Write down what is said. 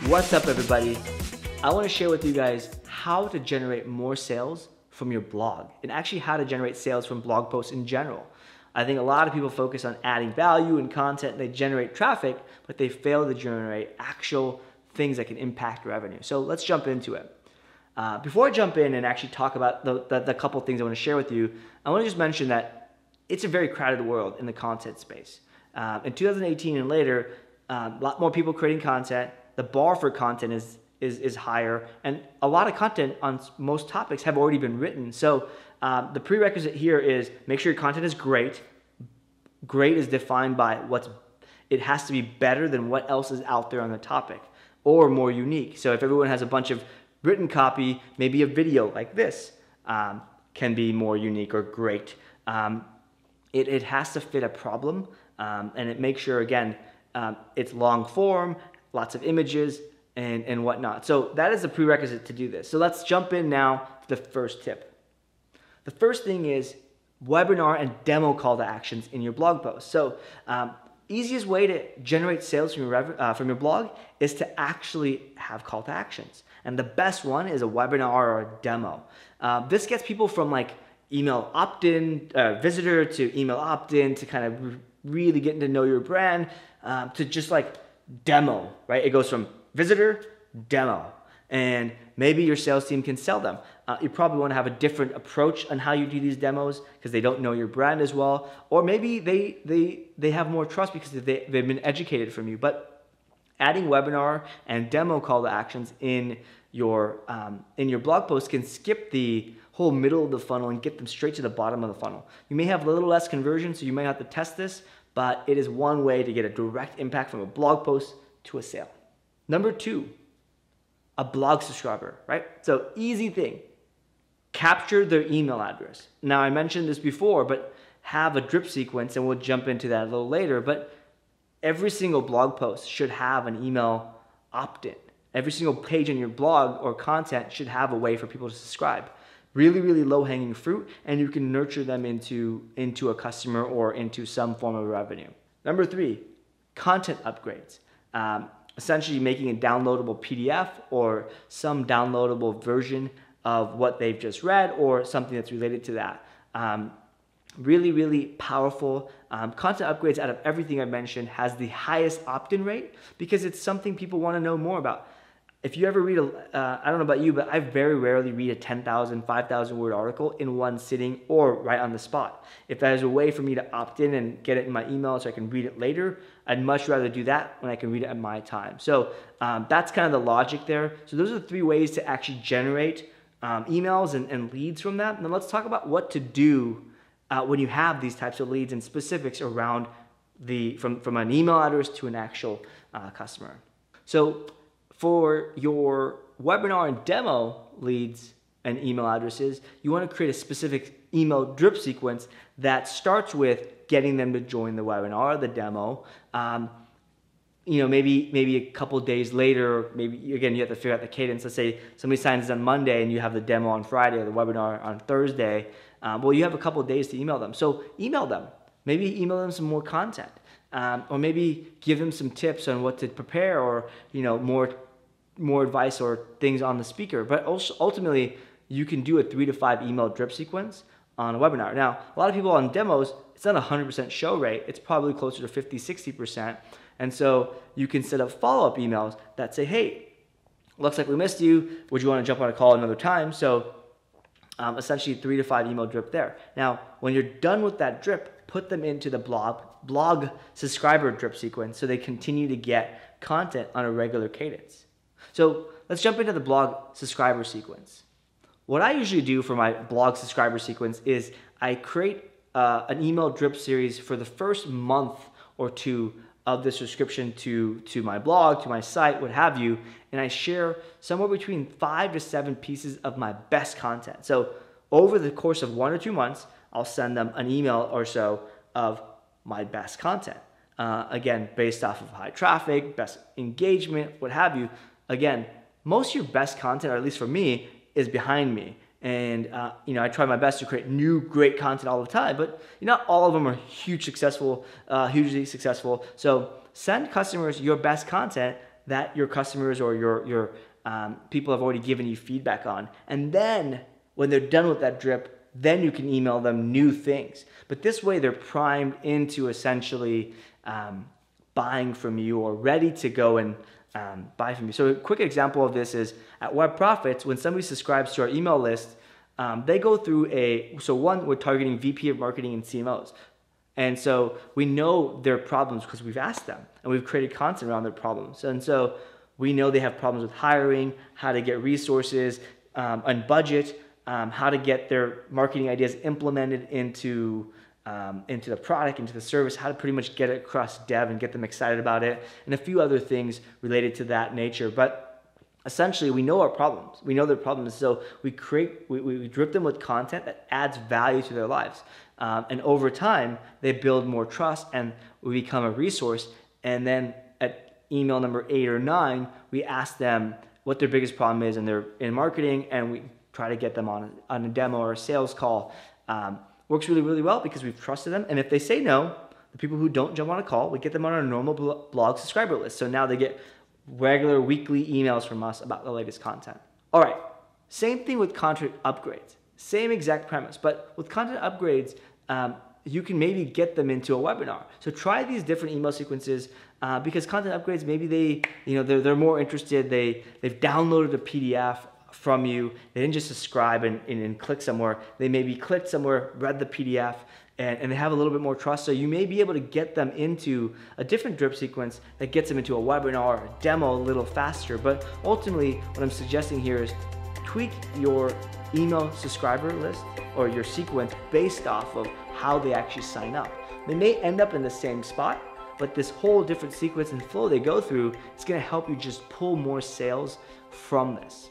What's up, everybody? I want to share with you guys how to generate more sales from your blog and actually how to generate sales from blog posts in general. I think a lot of people focus on adding value and content, and they generate traffic, but they fail to generate actual things that can impact revenue. So let's jump into it. Before I jump in and actually talk about the couple things I want to share with you, I want to just mention that it's a very crowded world in the content space. In 2018 and later, a lot more people creating content. The bar for content is higher, and a lot of content on most topics have already been written. So the prerequisite here is make sure your content is great. Great is defined by it has to be better than what else is out there on the topic, or more unique. So if everyone has a bunch of written copy, maybe a video like this can be more unique or great. It has to fit a problem, and it makes sure, again, it's long form, lots of images and whatnot. So that is the prerequisite to do this. So let's jump in now to the first tip. The first thing is webinar and demo call to actions in your blog post. So easiest way to generate sales from your blog is to actually have call to actions. And the best one is a webinar or a demo. This gets people from like email opt-in visitor to email opt-in to kind of really getting to know your brand to just like demo, right? It goes from visitor, demo, and maybe your sales team can sell them. You probably want to have a different approach on how you do these demos because they don't know your brand as well, or maybe they have more trust because they've been educated from you. But adding webinar and demo call to actions in your blog post can skip the whole middle of the funnel and get them straight to the bottom of the funnel. You may have a little less conversion, so you might have to test this, but it is one way to get a direct impact from a blog post to a sale. Number two, a blog subscriber, right? So easy thing, capture their email address. Now I mentioned this before, but have a drip sequence, and we'll jump into that a little later, but every single blog post should have an email opt-in. Every single page in your blog or content should have a way for people to subscribe. Really, really low-hanging fruit, and you can nurture them into a customer or into some form of revenue. Number three, content upgrades. Essentially making a downloadable PDF or some downloadable version of what they've just read or something that's related to that. Really, really powerful. Content upgrades out of everything I mentioned has the highest opt-in rate because it's something people want to know more about. If you ever read I don't know about you, but I very rarely read a 10,000, 5,000 word article in one sitting or right on the spot. If there's a way for me to opt in and get it in my email so I can read it later, I'd much rather do that when I can read it at my time. So that's kind of the logic there. So those are the three ways to actually generate emails and leads from that. And then let's talk about what to do when you have these types of leads and specifics around from an email address to an actual customer. So for your webinar and demo leads and email addresses, you want to create a specific email drip sequence that starts with getting them to join the webinar or the demo. Maybe a couple days later, maybe again you have to figure out the cadence. Let's say somebody signs on Monday and you have the demo on Friday or the webinar on Thursday. Well, you have a couple of days to email them. So email them. Maybe email them some more content, or maybe give them some tips on what to prepare, or more advice or things on the speaker. But also ultimately, you can do a 3 to 5 email drip sequence on a webinar. Now, a lot of people on demos, it's not 100% show rate. It's probably closer to 50, 60%. And so you can set up follow-up emails that say, hey, looks like we missed you. Would you want to jump on a call another time? So essentially 3 to 5 email drip there. Now, when you're done with that drip, put them into the blog subscriber drip sequence so they continue to get content on a regular cadence. So let's jump into the blog subscriber sequence. What I usually do for my blog subscriber sequence is I create an email drip series for the first month or two of the subscription to my blog, to my site, what have you, and I share somewhere between 5 to 7 pieces of my best content. So over the course of 1 or 2 months, I'll send them an email or so of my best content. Again, based off of high traffic, best engagement, what have you. Again, most of your best content, or at least for me, is behind me. And I try my best to create new great content all the time, but not all of them are hugely successful. So send customers your best content that your customers or your people have already given you feedback on. And then when they're done with that drip, then you can email them new things. But this way they're primed into essentially buying from you or ready to go and buy from you. So a quick example of this is at Web Profits, when somebody subscribes to our email list, they go through one, we're targeting VP of marketing and CMOs. And so we know their problems because we've asked them and we've created content around their problems. And so we know they have problems with hiring, how to get resources and budget, how to get their marketing ideas implemented into the product, into the service, how to pretty much get it across dev and get them excited about it, and a few other things related to that nature. But essentially, we know our problems. We know their problems. So we drip them with content that adds value to their lives. And over time, they build more trust and we become a resource. And then at email number 8 or 9, we ask them what their biggest problem is in marketing, and we try to get them on a demo or a sales call. Works really, really well because we've trusted them. And if they say no, the people who don't jump on a call, we get them on our normal blog subscriber list. So now they get regular weekly emails from us about the latest content. All right, same thing with content upgrades. Same exact premise, but with content upgrades, you can maybe get them into a webinar. So try these different email sequences because content upgrades, maybe they're more interested. They've downloaded a PDF from you. They didn't just subscribe and click somewhere. They maybe clicked somewhere, read the PDF, and they have a little bit more trust. So you may be able to get them into a different drip sequence that gets them into a webinar or a demo a little faster. But ultimately, what I'm suggesting here is tweak your email subscriber list or your sequence based off of how they actually sign up. They may end up in the same spot, but this whole different sequence and flow they go through is going to help you just pull more sales from this.